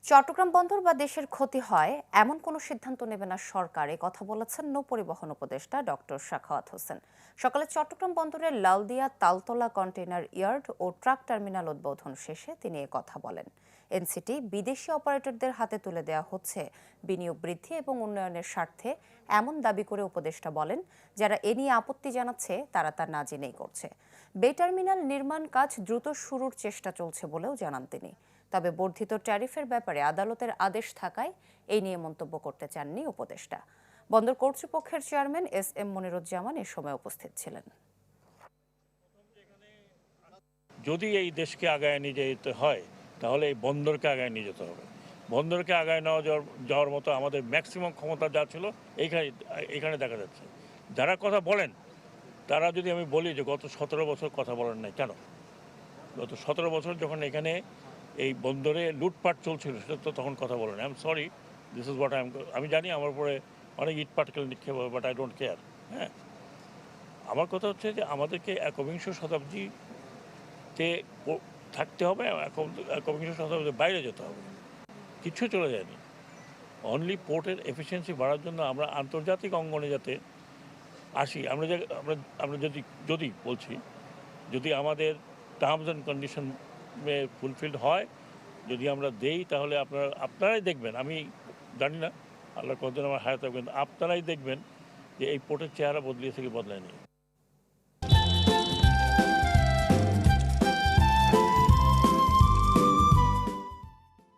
চট্টগ্রাম বন্দর বা দেশের ক্ষতি হয় এমন কোনো সিদ্ধান্ত নেবে না সরকার, এ কথা বলেছেন নৌপরিবহন উপদেষ্টা ডক্টর সাখাওয়াত হোসেন। সকালে চট্টগ্রাম বন্দরের লালদিয়া তালতলা কন্টেইনার ইয়ার্ড ও ট্রাক টার্মিনাল উদ্বোধন শেষে তিনি এ কথা বলেন। এনসিটি বিদেশি অপারেটরদের হাতে তুলে দেওয়া হচ্ছে বিনিয়োগ বৃদ্ধি এবং উন্নয়নের স্বার্থে, এমন দাবি করে উপদেষ্টা বলেন, যারা এ নিয়ে আপত্তি জানাচ্ছে তারা তা না জেনেই করছে। বে টার্মিনাল নির্মাণ কাজ দ্রুত শুরুর চেষ্টা চলছে বলেও জানান তিনি। তবে বর্ধিত ট্যারিফের ব্যাপারে আদালতের আদেশ থাকায় এই নিয়ে মন্তব্য করতে চাননি উপদেষ্টা। বন্দর কর্তৃপক্ষের চেয়ারম্যান এস এম মনিরুজ্জামান এ সময় উপস্থিত ছিলেন। যদি এই দেশকে আগায় নিয়ে যেতে হয় তাহলে এই বন্দরকে আগায় নিয়ে যেতে হবে। বন্দরকে আগায় নেওয়া যাওয়ার মতো আমাদের ম্যাক্সিমাম ক্ষমতা যা ছিল এখানে দেখা যাচ্ছে। যারা কথা বলেন তারা যদি আমি বলি যে গত 17 বছর কথা বলেন নাই কেন? গত 17 বছর যখন এখানে এই বন্দরে লুটপাট চলছিল সেটা তো তখন কথা বলেন। I am sorry, this is what আমি জানি আমার উপরে অনেক ইট পাটকেল নিক্ষেপ হবে, বাট আই ডোন্ট কেয়ার। হ্যাঁ, আমার কথা হচ্ছে যে আমাদেরকে একবিংশ শতাব্দীতে থাকতে হবে, একবিংশ শতাব্দীর বাইরে যেতে হবে। কিছু চলে যায়নি। অনলি পোর্টের এফিসিয়েন্সি বাড়ার জন্য আমরা আন্তর্জাতিক অঙ্গনে যাতে আসি, আমরা যদি বলছি, যদি আমাদের টার্মস অ্যান্ড কন্ডিশন ফুলফিলড হয়, যদি আমরা দেই, তাহলে আপনারাই দেখবেন, আমি জানি না আল্লাহ কতদিন আমার হায়াত থাকবেন, আপনারাই দেখবেন যে এই পোর্টের চেহারা বদলিয়েছে কি বদলায়নি।